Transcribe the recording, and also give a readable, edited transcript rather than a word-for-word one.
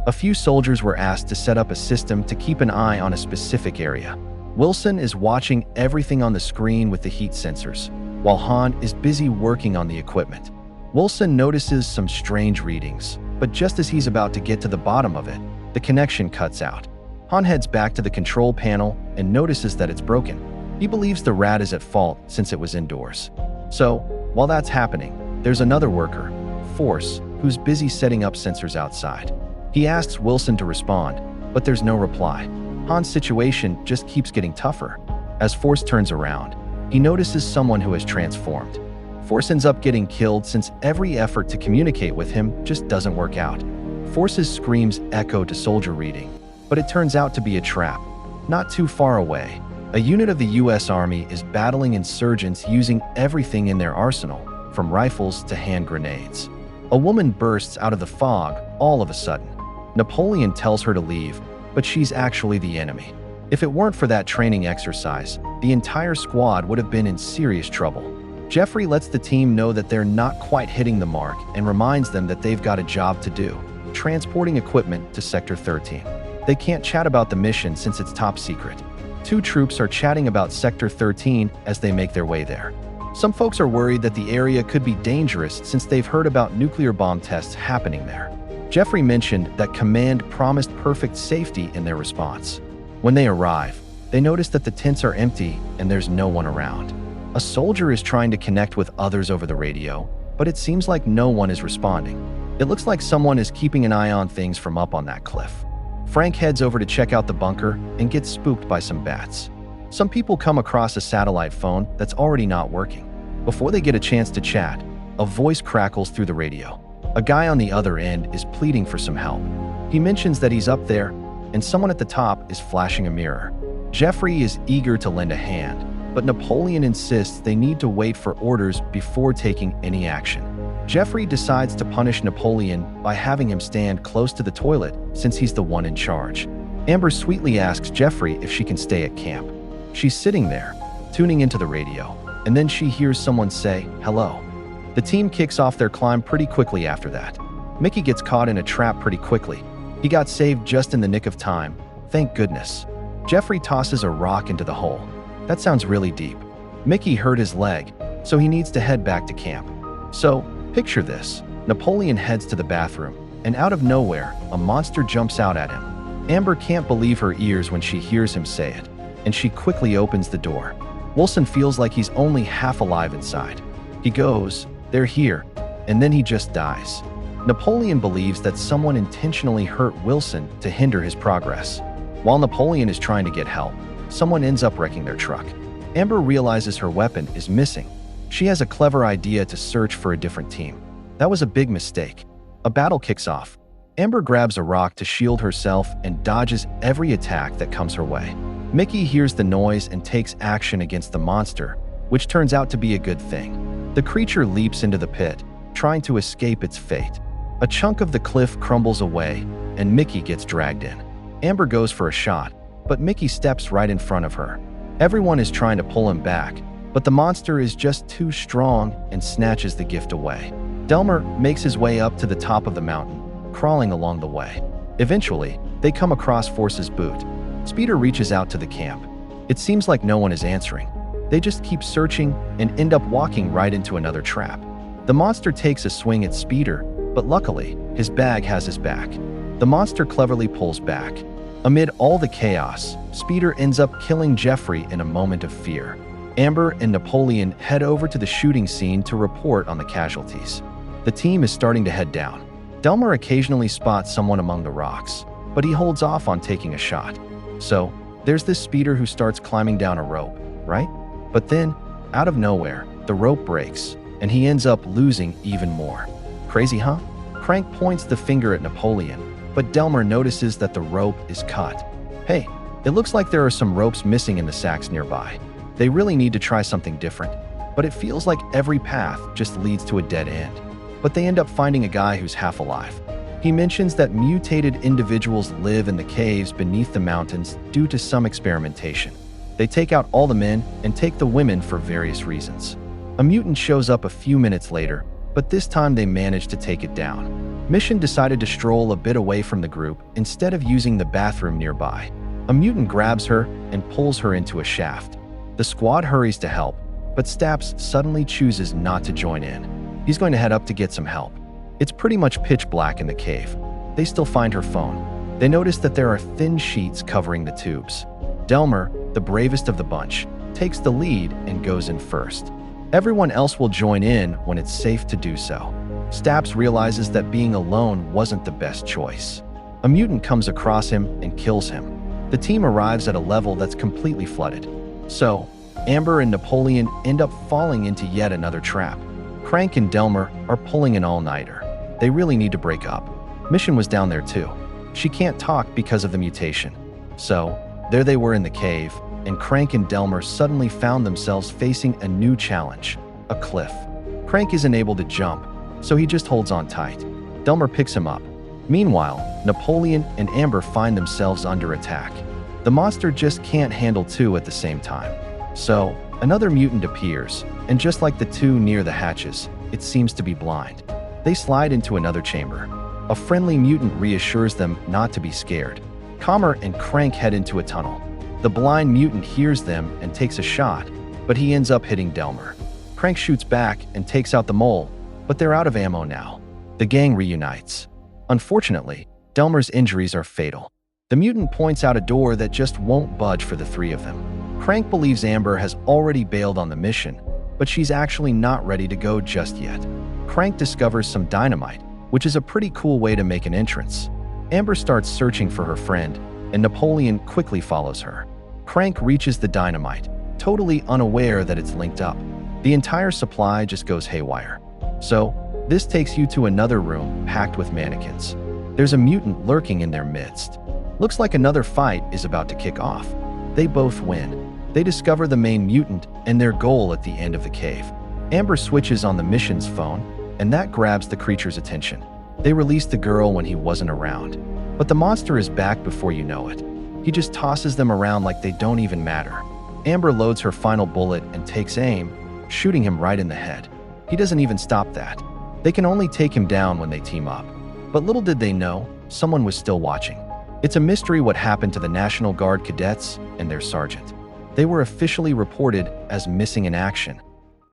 A few soldiers were asked to set up a system to keep an eye on a specific area. Wilson is watching everything on the screen with the heat sensors, while Han is busy working on the equipment. Wilson notices some strange readings, but just as he's about to get to the bottom of it, the connection cuts out. Han heads back to the control panel and notices that it's broken. He believes the rat is at fault since it was indoors. So, while that's happening, there's another worker, Force, who's busy setting up sensors outside. He asks Wilson to respond, but there's no reply. Han's situation just keeps getting tougher. As Force turns around, he notices someone who has transformed. Force ends up getting killed since every effort to communicate with him just doesn't work out. Force's screams echo to soldier reading, but it turns out to be a trap. Not too far away, a unit of the US Army is battling insurgents using everything in their arsenal, from rifles to hand grenades. A woman bursts out of the fog all of a sudden. Napoleon tells her to leave, but she's actually the enemy. If it weren't for that training exercise, the entire squad would have been in serious trouble. Jeffrey lets the team know that they're not quite hitting the mark and reminds them that they've got a job to do, transporting equipment to Sector 13. They can't chat about the mission since it's top secret. Two troops are chatting about Sector 13 as they make their way there. Some folks are worried that the area could be dangerous since they've heard about nuclear bomb tests happening there. Jeffrey mentioned that Command promised perfect safety in their response. When they arrive, they notice that the tents are empty and there's no one around. A soldier is trying to connect with others over the radio, but it seems like no one is responding. It looks like someone is keeping an eye on things from up on that cliff. Frank heads over to check out the bunker and gets spooked by some bats. Some people come across a satellite phone that's already not working. Before they get a chance to chat, a voice crackles through the radio. A guy on the other end is pleading for some help. He mentions that he's up there, and someone at the top is flashing a mirror. Jeffrey is eager to lend a hand, but Napoleon insists they need to wait for orders before taking any action. Jeffrey decides to punish Napoleon by having him stand close to the toilet since he's the one in charge. Amber sweetly asks Jeffrey if she can stay at camp. She's sitting there, tuning into the radio, and then she hears someone say, "Hello." The team kicks off their climb pretty quickly after that. Mickey gets caught in a trap pretty quickly. He got saved just in the nick of time, thank goodness. Jeffrey tosses a rock into the hole. That sounds really deep. Mickey hurt his leg, so he needs to head back to camp. So, picture this. Napoleon heads to the bathroom, and out of nowhere, a monster jumps out at him. Amber can't believe her ears when she hears him say it, and she quickly opens the door. Wilson feels like he's only half alive inside. He goes, "They're here," and then he just dies. Napoleon believes that someone intentionally hurt Wilson to hinder his progress. While Napoleon is trying to get help, someone ends up wrecking their truck. Amber realizes her weapon is missing. She has a clever idea to search for a different team. That was a big mistake. A battle kicks off. Amber grabs a rock to shield herself and dodges every attack that comes her way. Mickey hears the noise and takes action against the monster, which turns out to be a good thing. The creature leaps into the pit, trying to escape its fate. A chunk of the cliff crumbles away, and Mickey gets dragged in. Amber goes for a shot, but Mickey steps right in front of her. Everyone is trying to pull him back, but the monster is just too strong and snatches the gift away. Delmer makes his way up to the top of the mountain, crawling along the way. Eventually, they come across Force's boot. Speeder reaches out to the camp. It seems like no one is answering. They just keep searching and end up walking right into another trap. The monster takes a swing at Speeder, but luckily, his bag has his back. The monster cleverly pulls back. Amid all the chaos, Speeder ends up killing Jeffrey in a moment of fear. Amber and Napoleon head over to the shooting scene to report on the casualties. The team is starting to head down. Delmer occasionally spots someone among the rocks, but he holds off on taking a shot. So, there's this Speeder who starts climbing down a rope, right? But then, out of nowhere, the rope breaks, and he ends up losing even more. Crazy, huh? Crank points the finger at Napoleon, but Delmer notices that the rope is cut. Hey, it looks like there are some ropes missing in the sacks nearby. They really need to try something different, but it feels like every path just leads to a dead end. But they end up finding a guy who's half alive. He mentions that mutated individuals live in the caves beneath the mountains due to some experimentation. They take out all the men and take the women for various reasons. A mutant shows up a few minutes later, but this time they managed to take it down. Mission decided to stroll a bit away from the group instead of using the bathroom nearby. A mutant grabs her and pulls her into a shaft. The squad hurries to help, but Staps suddenly chooses not to join in. He's going to head up to get some help. It's pretty much pitch black in the cave. They still find her phone. They notice that there are thin sheets covering the tubes. Delmer, the bravest of the bunch, takes the lead and goes in first. Everyone else will join in when it's safe to do so. Staps realizes that being alone wasn't the best choice. A mutant comes across him and kills him. The team arrives at a level that's completely flooded. So, Amber and Napoleon end up falling into yet another trap. Crank and Delmer are pulling an all-nighter. They really need to break up. Mission was down there too. She can't talk because of the mutation. So, there they were in the cave, and Crank and Delmer suddenly found themselves facing a new challenge, a cliff. Crank isn't able to jump, so he just holds on tight. Delmer picks him up. Meanwhile, Napoleon and Amber find themselves under attack. The monster just can't handle two at the same time. So, another mutant appears, and just like the two near the hatches, it seems to be blind. They slide into another chamber. A friendly mutant reassures them not to be scared. Comer and Crank head into a tunnel. The blind mutant hears them and takes a shot, but he ends up hitting Delmer. Crank shoots back and takes out the mole, but they're out of ammo now. The gang reunites. Unfortunately, Delmer's injuries are fatal. The mutant points out a door that just won't budge for the three of them. Crank believes Amber has already bailed on the mission, but she's actually not ready to go just yet. Crank discovers some dynamite, which is a pretty cool way to make an entrance. Amber starts searching for her friend, and Napoleon quickly follows her. Crank reaches the dynamite, totally unaware that it's linked up. The entire supply just goes haywire. So, this takes you to another room packed with mannequins. There's a mutant lurking in their midst. Looks like another fight is about to kick off. They both win. They discover the main mutant and their goal at the end of the cave. Amber switches on the mission's phone, and that grabs the creature's attention. They release the girl when he wasn't around. But the monster is back before you know it. He just tosses them around like they don't even matter. Amber loads her final bullet and takes aim, shooting him right in the head. He doesn't even stop that. They can only take him down when they team up. But little did they know, someone was still watching. It's a mystery what happened to the National Guard cadets and their sergeant. They were officially reported as missing in action,